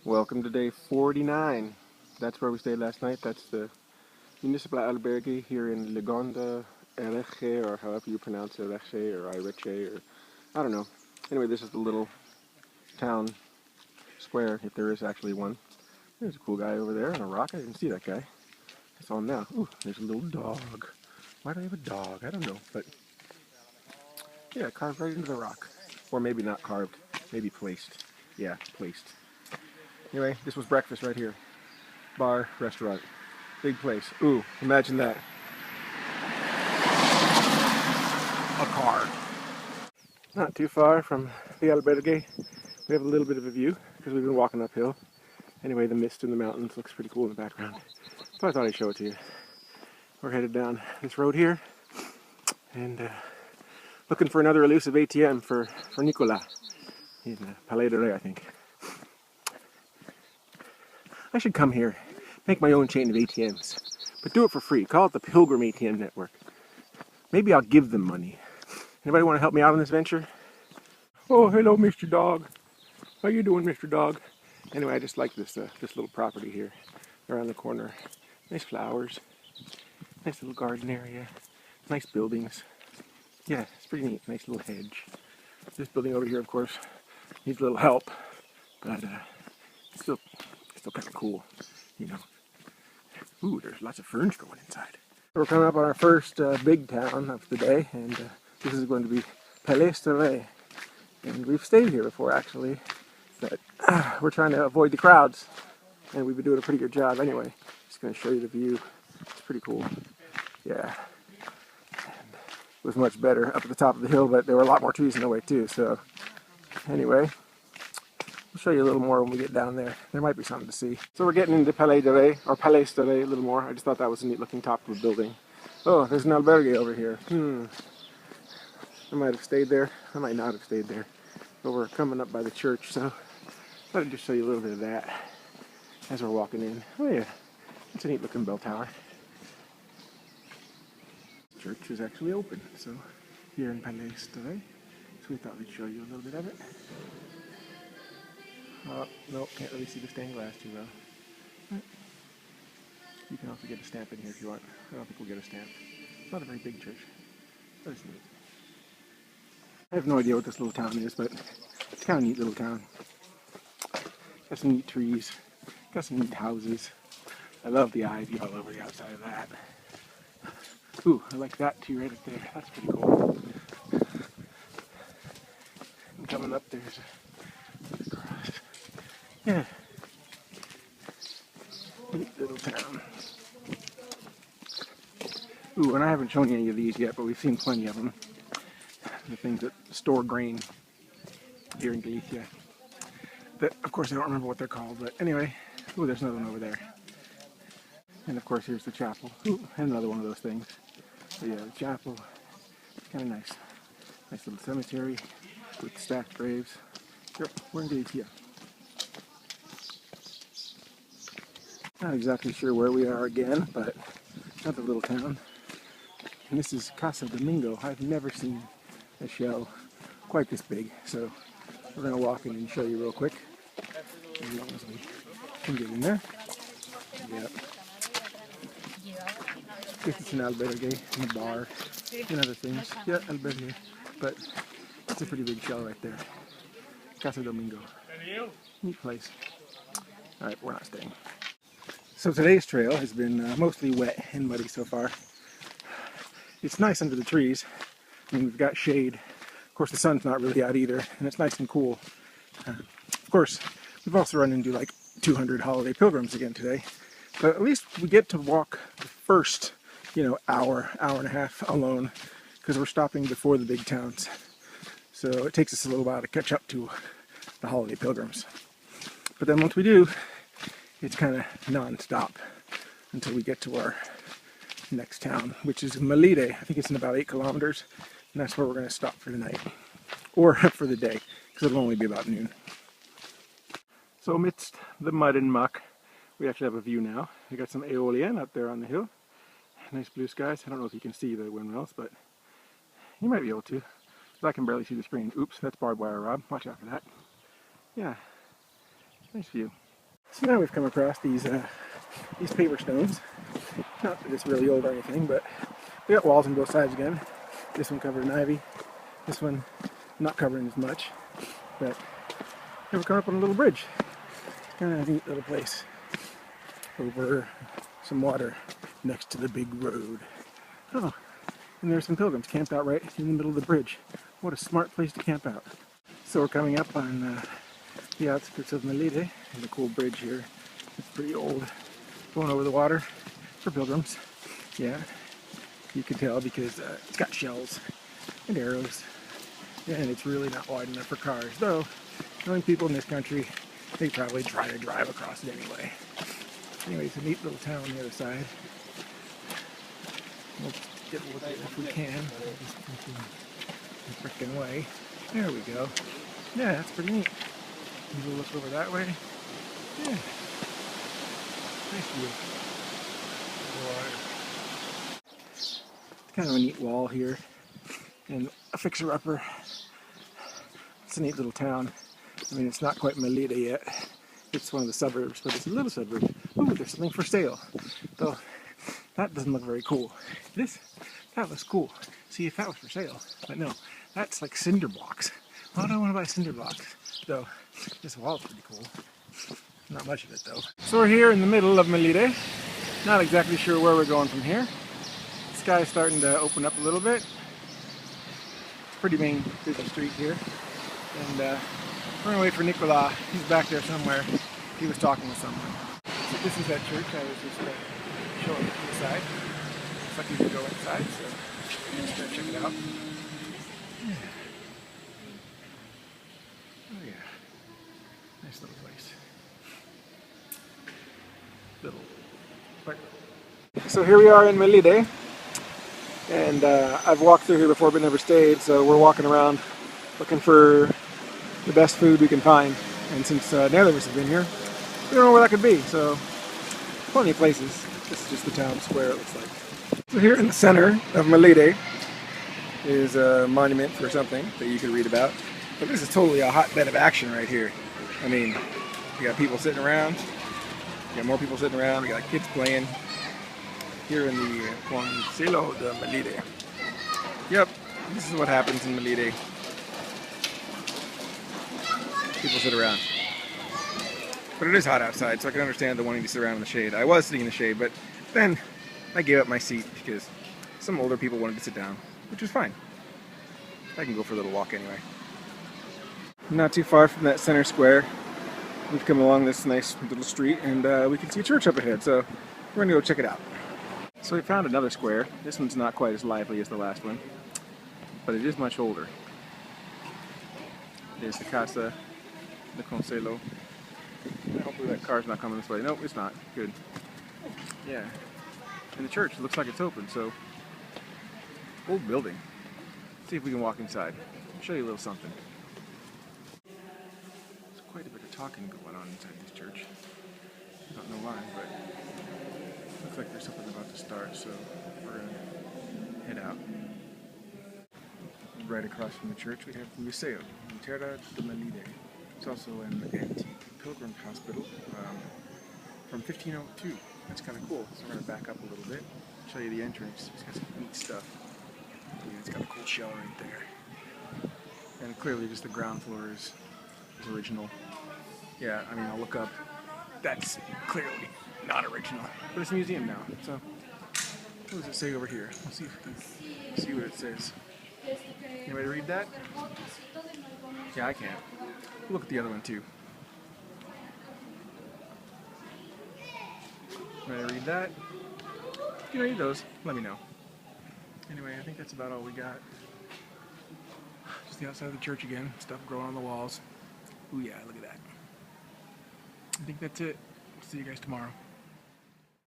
Welcome to day 49. That's where we stayed last night. That's the municipal albergue here in Legonda, Airexe, or however you pronounce Airexe or Airexe, or I don't know. Anyway, this is the little town square, if there is actually one. There's a cool guy over there on a rock. I didn't see that guy. I saw him now. Ooh, there's a little dog. Why do I have a dog? I don't know, but yeah, carved right into the rock. Or maybe not carved, maybe placed. Yeah, placed. Anyway, this was breakfast right here. Bar, restaurant. Big place. Ooh, imagine that. A car. Not too far from the albergue. We have a little bit of a view because we've been walking uphill. Anyway, the mist in the mountains looks pretty cool in the background. So I thought I'd show it to you. We're headed down this road here and looking for another elusive ATM for Nicolas. He's in Palais de Ré, I think. I should come here, make my own chain of ATMs, but do it for free. Call it the Pilgrim ATM Network. Maybe I'll give them money. Anybody want to help me out on this venture? Oh, hello, Mr. Dog. How you doing, Mr. Dog? Anyway, I just like this this little property here around the corner. Nice flowers, nice little garden area, nice buildings. Yeah, it's pretty neat. Nice little hedge. This building over here, of course, needs a little help, but it's still kind of cool, you know. Ooh, there's lots of ferns growing inside. We're coming up on our first big town of the day, and this is going to be Palais de Ré. And we've stayed here before, actually, but we're trying to avoid the crowds, and we've been doing a pretty good job anyway. Just going to show you the view. It's pretty cool. Yeah. And it was much better up at the top of the hill, but there were a lot more trees in the way too, so anyway. I'll show you a little more when we get down there. There might be something to see. So we're getting into Palais de Ré, or Palais de Ré a little more. I just thought that was a neat looking top of a building. Oh, there's an albergue over here. I might have stayed there. I might not have stayed there. But we're coming up by the church, so I thought I'd just show you a little bit of that as we're walking in. Oh yeah, it's a neat looking bell tower. The church is actually open, so here in Palais de Ré. So we thought we'd show you a little bit of it. No, can't really see the stained glass too well. But you can also get a stamp in here if you want. I don't think we'll get a stamp. It's not a very big church, but it's neat. I have no idea what this little town is, but it's kind of a neat little town. Got some neat trees, got some neat houses. I love the ivy all over the outside of that. Ooh, I like that too right up there. That's pretty cool. And coming up there's a cross. Yeah. Neat little town. Ooh, and I haven't shown you any of these yet, but we've seen plenty of them. The things that store grain here in Galicia. That, of course, I don't remember what they're called, but anyway. Ooh, there's another one over there. And of course, here's the chapel. Ooh, and another one of those things. So yeah, the chapel. It's kind of nice. Nice little cemetery with stacked graves. Yep, we're in Galicia. Not exactly sure where we are again, but another little town. And this is Casa Domingo. I've never seen a shell quite this big, so we're going to walk in and show you real quick, as long as we can get in there. Yep. This is an albergue and a bar and other things. Yeah, albergue, but it's a pretty big shell right there. Casa Domingo. Neat place. Alright, we're not staying. So today's trail has been mostly wet and muddy so far. It's nice under the trees. I mean, we've got shade. Of course, the sun's not really out either, and it's nice and cool. Of course, we've also run into like 200 holiday pilgrims again today. But at least we get to walk the first, hour and a half alone, because we're stopping before the big towns. So it takes us a little while to catch up to the holiday pilgrims. But then once we do, it's kind of non-stop until we get to our next town, which is Melide. I think it's in about 8 kilometers, and that's where we're going to stop for the night, or for the day, because it'll only be about noon. So amidst the mud and muck, we actually have a view now. We got some Aeolian up there on the hill. Nice blue skies. I don't know if you can see the windmills, but you might be able to. I can barely see the screen. Oops, that's barbed wire, Rob. Watch out for that. Yeah, nice view. So now we've come across these paper stones. Not that it's really old or anything, but they got walls on both sides again. This one covered in ivy. This one not covered in as much. But here we're coming up on a little bridge. Kind of a neat little place. Over some water next to the big road. Oh, and there's some pilgrims camped out right in the middle of the bridge. What a smart place to camp out. So we're coming up on the outskirts of Melide. There's a cool bridge here. It's pretty old. Going over the water for pilgrims. Yeah, you can tell because it's got shells and arrows. Yeah, and it's really not wide enough for cars. Though, knowing people in this country, they probably try to drive across it anyway. Anyway, it's a neat little town on the other side. We'll get a look at it if we can. The frickin' way. There we go. Yeah, that's pretty neat. Maybe we'll look over that way. Yeah. Nice view. It's kind of a neat wall here. And a fixer-upper. It's a neat little town. I mean, it's not quite Melide yet. It's one of the suburbs, but it's a little suburb. Ooh, there's something for sale. Though, that doesn't look very cool. That looks cool. See, if that was for sale. But no, that's like cinder blocks. Why do I want to buy cinder blocks? Though, this wall's pretty cool. Not much of it, though. So we're here in the middle of Melide. Not exactly sure where we're going from here. The sky's starting to open up a little bit. It's a pretty main busy street here. And we're gonna wait for Nicolas. He's back there somewhere. He was talking with someone. So this is that church I was just showing you from the side. Looks like you can go inside, so let's go check it out. Yeah. Oh yeah. Nice little place. So here we are in Melide. And I've walked through here before but never stayed, so we're walking around looking for the best food we can find. And since neither of us have been here, we don't know where that could be, so plenty of places. This is just the town square, it looks like. So here in the center of Melide is a monument for something that you could read about. But this is totally a hotbed of action right here. I mean, you got people sitting around, you got more people sitting around, we got kids playing here in the Camino de Melide. Yep, this is what happens in Melide. People sit around. But it is hot outside, so I can understand the wanting to sit around in the shade. I was sitting in the shade, but then I gave up my seat because some older people wanted to sit down, which was fine. I can go for a little walk anyway. Not too far from that center square, we've come along this nice little street, and we can see a church up ahead, so we're going to go check it out. So we found another square. This one's not quite as lively as the last one, but it is much older. There's the Casa the Consuelo. Hopefully that car's not coming this way. Nope, it's not. Good. Yeah. And the church looks like it's open, so old building. Let's see if we can walk inside. I'll show you a little something. There's quite a bit of talking going on inside this church. I don't know why, but it looks like there's something about to start, so we're going to head out. Right across from the church we have the Museo, Terra de Melide. It's also an antique pilgrim hospital from 1502. That's kind of cool. So we're going to back up a little bit, show you the entrance. It's got some neat stuff. It's got a cool shell right there. And clearly just the ground floor is original. Yeah, I mean, I'll look up. That's clearly not original. But it's a museum now. So what does it say over here? Let's see if we can see what it says. Anybody read that? Yeah, I can't. Look at the other one too. Anybody read that? If you read those, let me know. Anyway, I think that's about all we got. Just the outside of the church again. Stuff growing on the walls. Ooh yeah, look at that. I think that's it. See you guys tomorrow.